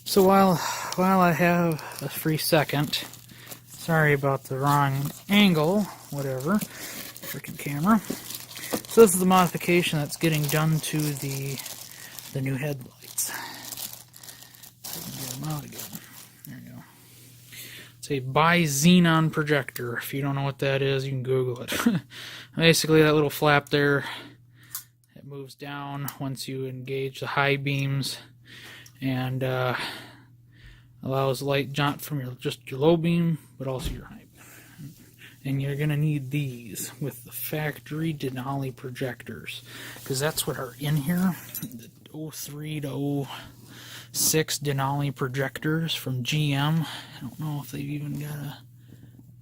So while I have a free second, sorry about the wrong angle, whatever, freaking camera. So this is the modification that's getting done to the new headlights. So I can get them out again. There you go. It's a Bi-Xenon projector. If you don't know what that is, you can Google it. Basically, that little flap there, it moves down once you engage the high beams, and allows light not from just your low beam, but also your high beam. And you're going to need these with the factory Denali projectors, because that's what are in here. The 03 to 06 Denali projectors from GM. I don't know if they've even got a...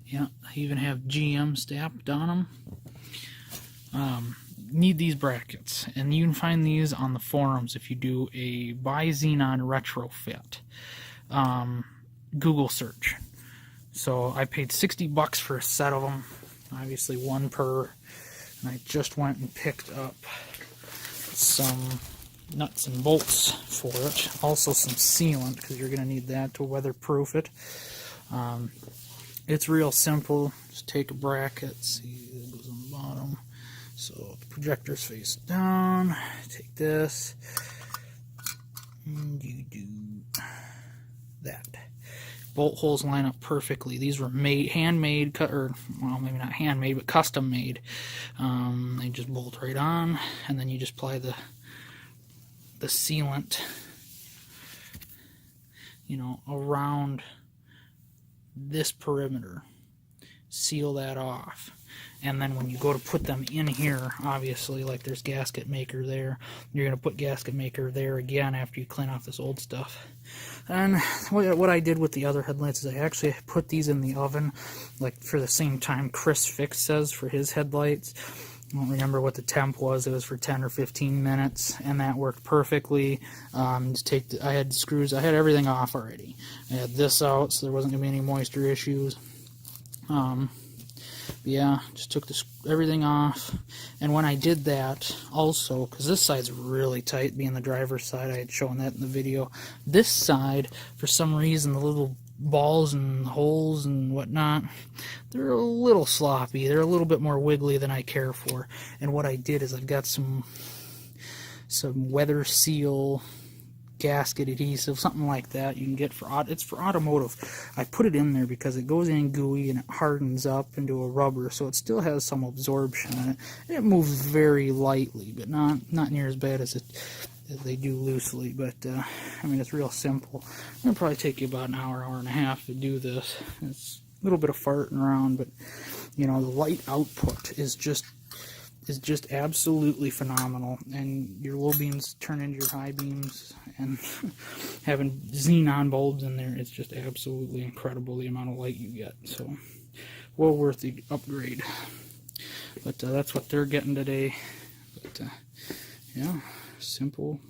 Yeah, they even have GM stamped on them. Need these brackets, and you can find these on the forums if you do a Bi-Xenon Retrofit Google search. So I paid $60 for a set of them, obviously one per, and I just went and picked up some nuts and bolts for it, also some sealant, because you're going to need that to weatherproof it. It's real simple. Just take a bracket, see it goes on the bottom. So the projector's face down. Take this, and you do that. Bolt holes line up perfectly. These were handmade, or well, maybe not handmade, but custom made. They just bolt right on, and then you just apply the sealant, you know, around this perimeter. Seal that off. And then when you go to put them in here, obviously, like there's gasket maker there, you're going to put gasket maker there again after you clean off this old stuff. And what I did with the other headlights is I actually put these in the oven, like for the same time Chris Fix says for his headlights. I don't remember what the temp was. It was for 10 or 15 minutes, and that worked perfectly. Just I had screws, I had everything off already. I had this out, so there wasn't going to be any moisture issues. Yeah, just took everything off, and when I did that, also, because this side's really tight, being the driver's side, I had shown that in the video, this side, for some reason, the little balls and holes and whatnot, they're a little sloppy, they're a little bit more wiggly than I care for, and what I did is I've got some weather seal gasket adhesive, something like that you can get it's for automotive. I put it in there because it goes in gooey and it hardens up into a rubber, so it still has some absorption in it. It moves very lightly, but not near as bad as they do loosely. But I mean, it's real simple. It'll probably take you about an hour and a half to do this. It's a little bit of farting around, but you know, the light output is just absolutely phenomenal, and your low beams turn into your high beams, and having xenon bulbs in there, it's just absolutely incredible the amount of light you get. So well worth the upgrade. But that's what they're getting today. But yeah, simple.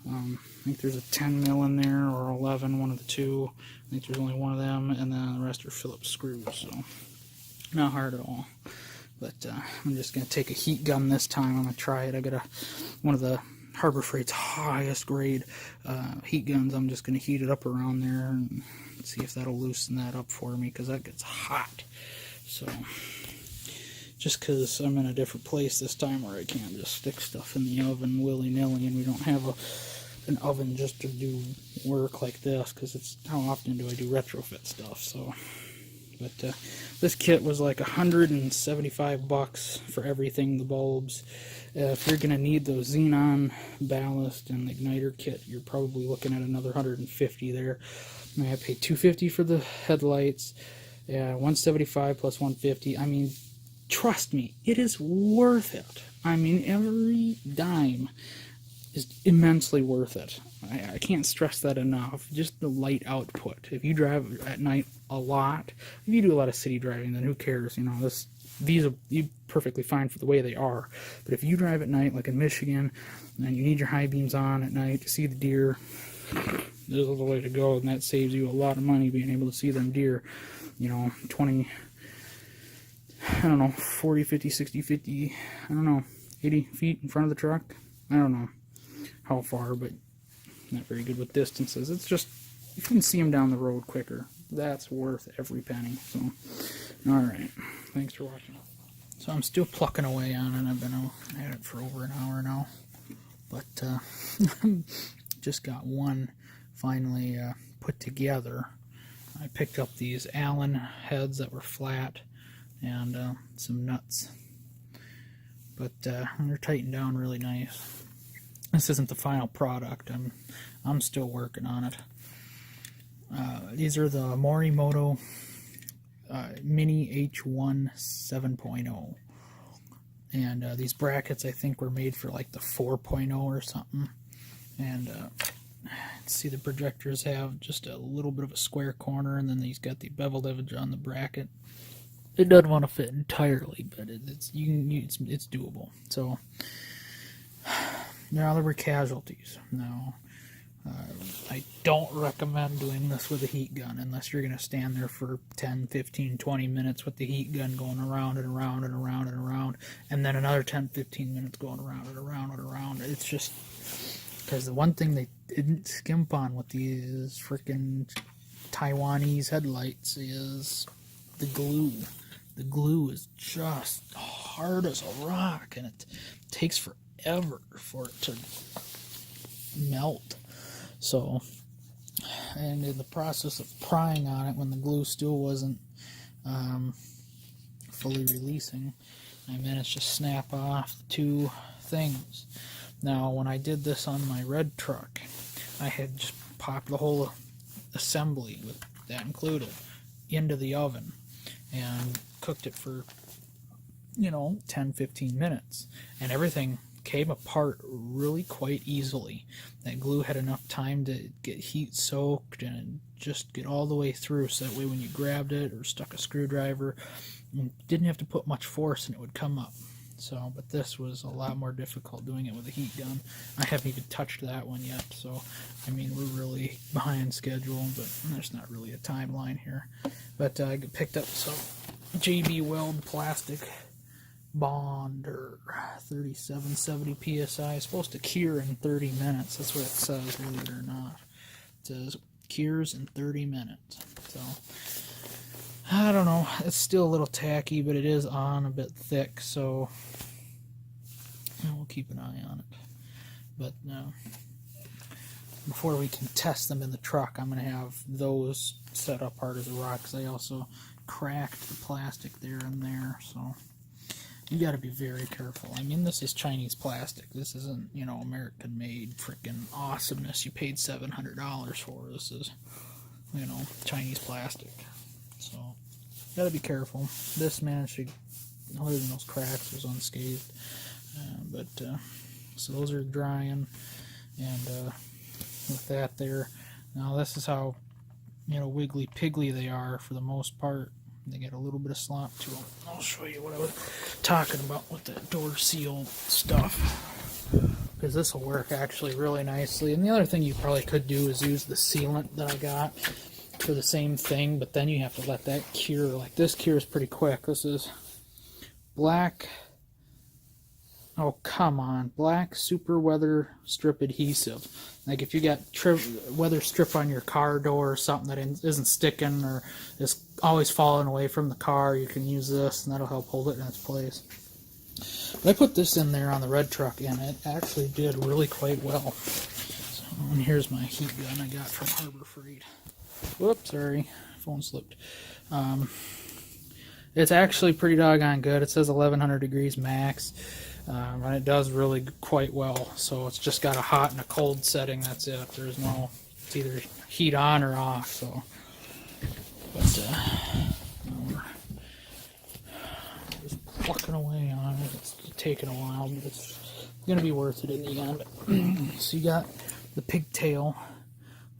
I think there's a 10 mil in there, or 11, one of the two. I think there's only one of them, and then the rest are Phillips screws, so not hard at all. But I'm just going to take a heat gun this time. I'm going to try it. I got one of the Harbor Freight's highest grade heat guns. I'm just going to heat it up around there and see if that'll loosen that up for me, because that gets hot. So just because I'm in a different place this time where I can't just stick stuff in the oven willy-nilly, and we don't have an oven just to do work like this, because it's how often do I do retrofit stuff. So but this kit was like $175 for everything, the bulbs. If you're going to need those xenon ballast and igniter kit, you're probably looking at another $150 there. I paid $250 for the headlights, $175 plus $150. I mean, trust me, it is worth it. I mean, every dime is immensely worth it. I can't stress that enough. Just the light output. If you drive at night a lot, if you do a lot of city driving, then who cares? You know, these are perfectly fine for the way they are. But if you drive at night, like in Michigan, and you need your high beams on at night to see the deer, this is the way to go, and that saves you a lot of money being able to see them deer. You know, 20, I don't know, 40, 50, 60, 50, I don't know, 80 feet in front of the truck. I don't know how far, but not very good with distances. It's just, if you can see them down the road quicker, that's worth every penny. So, alright, thanks for watching. So I'm still plucking away on it. I've been at it for over an hour now. But just got one finally put together. I picked up these Allen heads that were flat and some nuts. But they're tightened down really nice. This isn't the final product. I'm still working on it. These are the Morimoto Mini H1 7.0. And these brackets I think were made for like the 4.0 or something. And see, the projectors have just a little bit of a square corner, and then he's got the beveled edge on the bracket. It doesn't want to fit entirely, but it's doable. So now there were casualties. Now I don't recommend doing this with a heat gun unless you're going to stand there for 10, 15, 20 minutes with the heat gun going around and around and around and around, and then another 10, 15 minutes going around and around and around. It's just because the one thing they didn't skimp on with these freaking Taiwanese headlights is the glue. The glue is just hard as a rock, and it takes forever for it to melt. So, and in the process of prying on it, when the glue still wasn't fully releasing, I managed to snap off the two things. Now, when I did this on my red truck, I had just popped the whole assembly, with that included, into the oven and cooked it for, 10-15 minutes, and everything came apart really quite easily. That glue had enough time to get heat soaked and just get all the way through, so that way when you grabbed it or stuck a screwdriver, you didn't have to put much force and it would come up. So, but this was a lot more difficult doing it with a heat gun. I haven't even touched that one yet, so I mean, we're really behind schedule, but there's not really a timeline here. But I picked up some JB Weld plastic bonder, 3770 psi. It's supposed to cure in 30 minutes. That's what it says, believe it or not. It says cures in 30 minutes. So I don't know. It's still a little tacky, but it is on a bit thick, so we'll keep an eye on it. But before we can test them in the truck, I'm going to have those set up hard as a rock, because I also cracked the plastic there and there, so you got to be very careful. I mean, this is Chinese plastic. This isn't, American-made freaking awesomeness you paid $700 for. This is, Chinese plastic. So, got to be careful. This managed to, other than those cracks, was unscathed. So those are drying, and with that there, now this is how, wiggly piggly they are for the most part. They get a little bit of slop to them. I'll show you what I was talking about with the door seal stuff, because this will work actually really nicely. And the other thing you probably could do is use the sealant that I got for the same thing, but then you have to let that cure. Like, this cures pretty quick. This is black, oh come on, black super weather strip adhesive. Like, if you got weather strip on your car door or something that isn't sticking or is always falling away from the car, you can use this, and that'll help hold it in its place. But I put this in there on the red truck, and it actually did really quite well. So, and here's my heat gun I got from Harbor Freight. Whoops, sorry, phone slipped. It's actually pretty doggone good. It says 1100 degrees max. And it does really quite well. So it's just got a hot and a cold setting. That's it. There's no, it's either heat on or off. So, but we're just plucking away on it. It's taking a while, but it's going to be worth it in the end. So you got the pigtail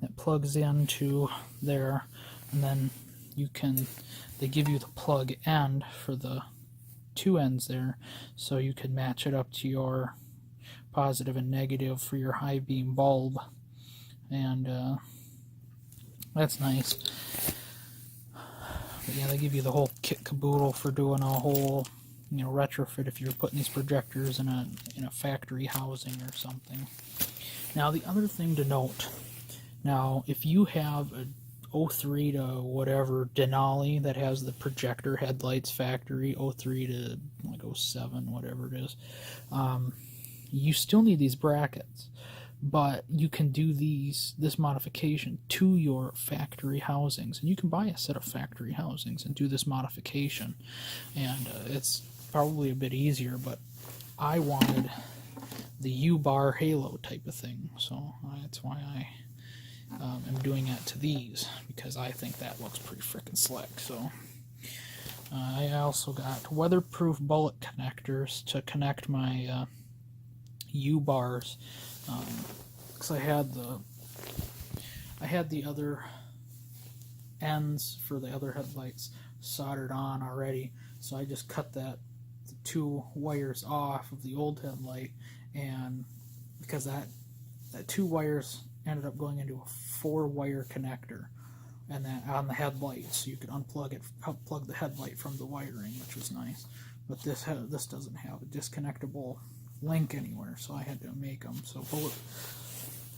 that plugs into there, and then they give you the plug end for the two ends there, so you can match it up to your positive and negative for your high beam bulb, and that's nice. But yeah, they give you the whole kit caboodle for doing a whole retrofit if you're putting these projectors in a factory housing or something. Now the other thing to note, now if you have a 03 to whatever Denali that has the projector headlights factory, 03 to like 07, whatever it is, you still need these brackets, but you can do this modification to your factory housings, and you can buy a set of factory housings and do this modification, and it's probably a bit easier, but I wanted the U-bar halo type of thing, so that's why I am doing that to these, because I think that looks pretty freaking slick. So I also got weatherproof bullet connectors to connect my U-bars, because I had the other ends for the other headlights soldered on already, so I just cut the 2 wires off of the old headlight, and because that 2 wires ended up going into a 4-wire connector, and that on the headlight, so you could unplug the headlight from the wiring, which was nice. But this doesn't have a disconnectable link anywhere, so I had to make them. So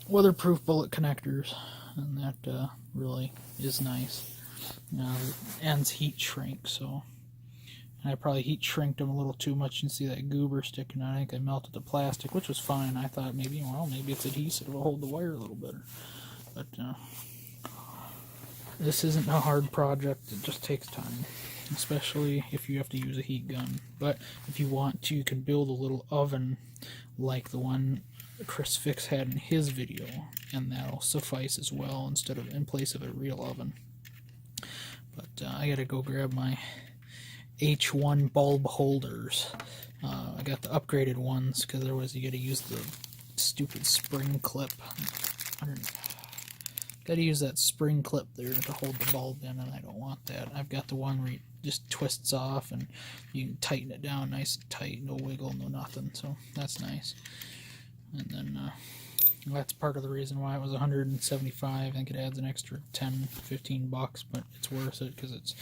weatherproof bullet connectors, and that really is nice. The ends heat shrink, so. And I probably heat shrinked them a little too much. You can see that goober sticking out. I think I melted the plastic, which was fine. I thought maybe it's adhesive. It'll hold the wire a little better. But this isn't a hard project. It just takes time, especially if you have to use a heat gun. But if you want to, you can build a little oven like the one Chris Fix had in his video, and that'll suffice as well in place of a real oven. But I gotta go grab my H1 bulb holders. I got the upgraded ones, because otherwise you gotta use the stupid spring clip. Gotta use that spring clip there to hold the bulb in, and I don't want that. I've got the one where it just twists off and you can tighten it down nice and tight, no wiggle, no nothing, so that's nice. And then that's part of the reason why it was $175. I think it adds an extra $10-15, but it's worth it, because it's,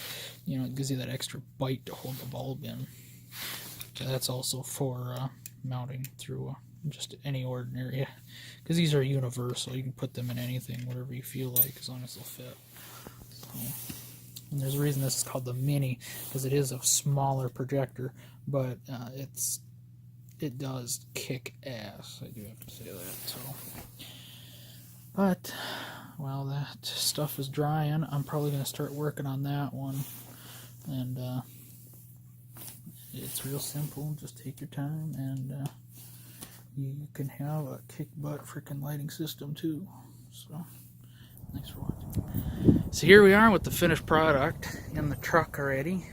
it gives you that extra bite to hold the bulb in. So that's also for mounting through just any ordinary, because these are universal. You can put them in anything, whatever you feel like, as long as they'll fit. So, and there's a reason this is called the Mini, because it is a smaller projector, but it does kick ass. I do have to say that. So, but while that stuff is drying, I'm probably going to start working on that one. And it's real simple. Just take your time, and you can have a kick butt freaking lighting system too. So, thanks for watching. So here we are with the finished product in the truck already.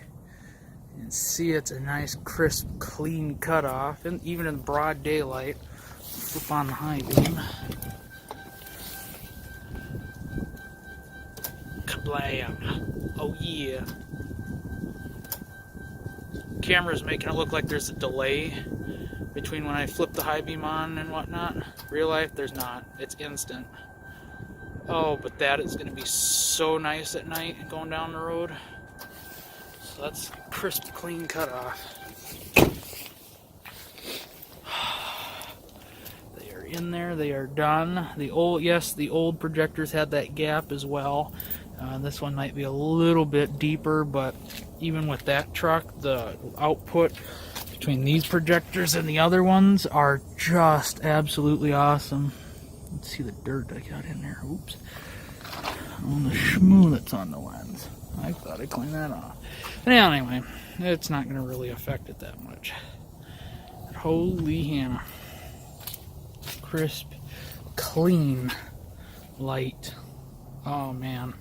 And see, it's a nice, crisp, clean cutoff, and even in broad daylight. Flip on the high beam. Kablam! Oh yeah! Camera's making it look like there's a delay between when I flip the high beam on and whatnot. Real life, there's not. It's instant. Oh, but that is going to be so nice at night going down the road. So that's crisp, clean cutoff. They are in there. They are done. The old projectors had that gap as well. This one might be a little bit deeper, but even with that truck, the output between these projectors and the other ones are just absolutely awesome. Let's see the dirt I got in there. Oops. On the schmoo that's on the lens. I thought I'd clean that off. But anyway, it's not going to really affect it that much. But holy Hannah. Crisp, clean light. Oh man.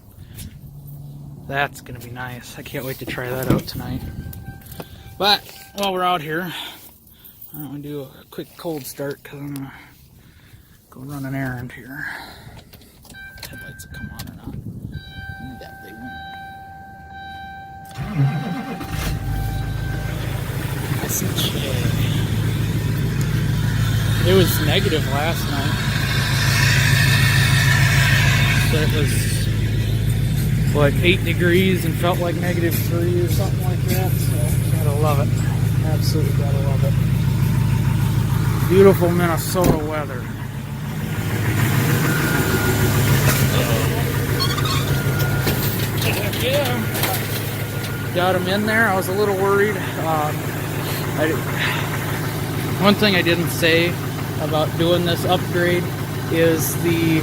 That's going to be nice. I can't wait to try that out tonight. But while we're out here, I'm going to do a quick cold start, because I'm going to go run an errand here. Headlights will come on or not. That they won't. It was negative last night. So it was like 8 degrees and felt like -3 or something like that. So gotta love it. Absolutely gotta love it. Beautiful Minnesota weather. got them in there. I was a little worried. One thing I didn't say about doing this upgrade is the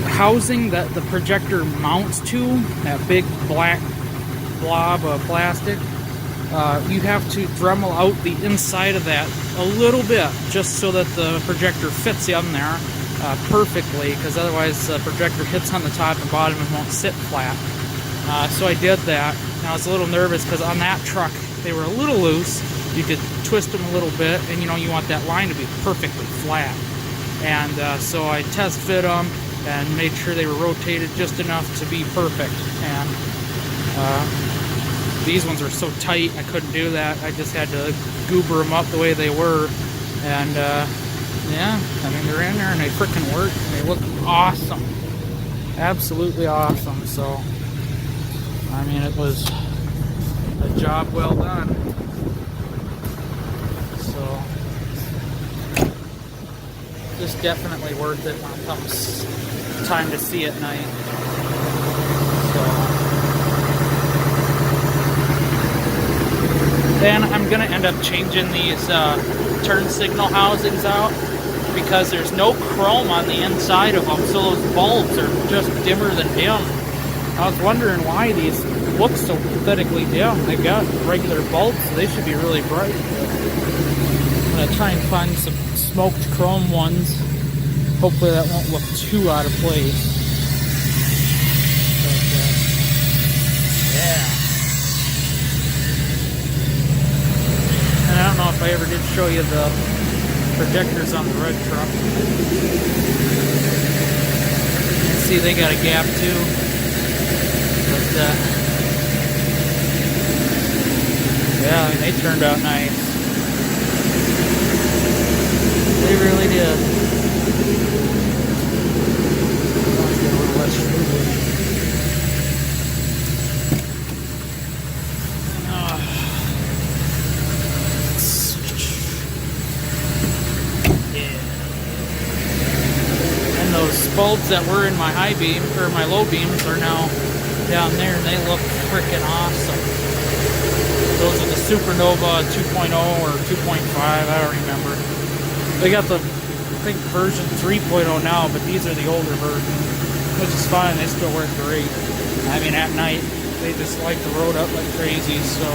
housing that the projector mounts to, that big black blob of plastic. You have to Dremel out the inside of that a little bit just so that the projector fits in there perfectly, because otherwise the projector hits on the top and bottom and won't sit flat. So I did that, and I was a little nervous because on that truck they were a little loose. You could twist them a little bit, and you want that line to be perfectly flat. And so I test fit them and made sure they were rotated just enough to be perfect. And these ones are so tight, I couldn't do that. I just had to goober them up the way they were. And yeah, I mean, they're in there and they freaking work. And they look awesome. Absolutely awesome. So, I mean, it was a job well done. So, just definitely worth it when it comes time to see at night. So, then I'm gonna end up changing these turn signal housings out because there's no chrome on the inside of them, so those bulbs are just dimmer than dim. I was wondering why these look so pathetically dim. They've got regular bulbs, so they should be really bright. I'm gonna try and find some smoked chrome ones. Hopefully that won't look too out of place. But, yeah. And I don't know if I ever did show you the projectors on the red truck. You can see they got a gap too. But, yeah, I mean, they turned out nice. They really did. Let's get a little less fluid. Yeah. And those bulbs that were in my high beam, or my low beams, are now down there, and they look freaking awesome. Those are the Supernova 2.0 or 2.5, I don't remember. They got the, I think, version 3.0 now, but these are the older versions, which is fine. They still work great. I mean, at night, they just light the road up like crazy. So,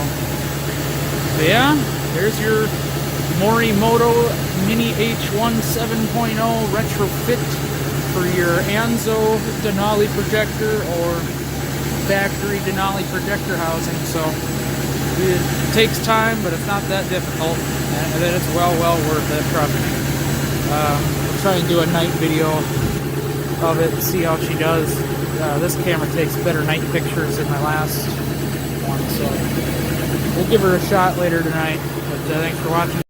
but yeah, there's your Morimoto Mini H1 7.0 retrofit for your Anzo Denali projector or factory Denali projector housing. So it takes time, but it's not that difficult, and then it's well worth it, trust me. We'll try and do a night video of it and see how she does. This camera takes better night pictures than my last one, so we'll give her a shot later tonight. But thanks for watching.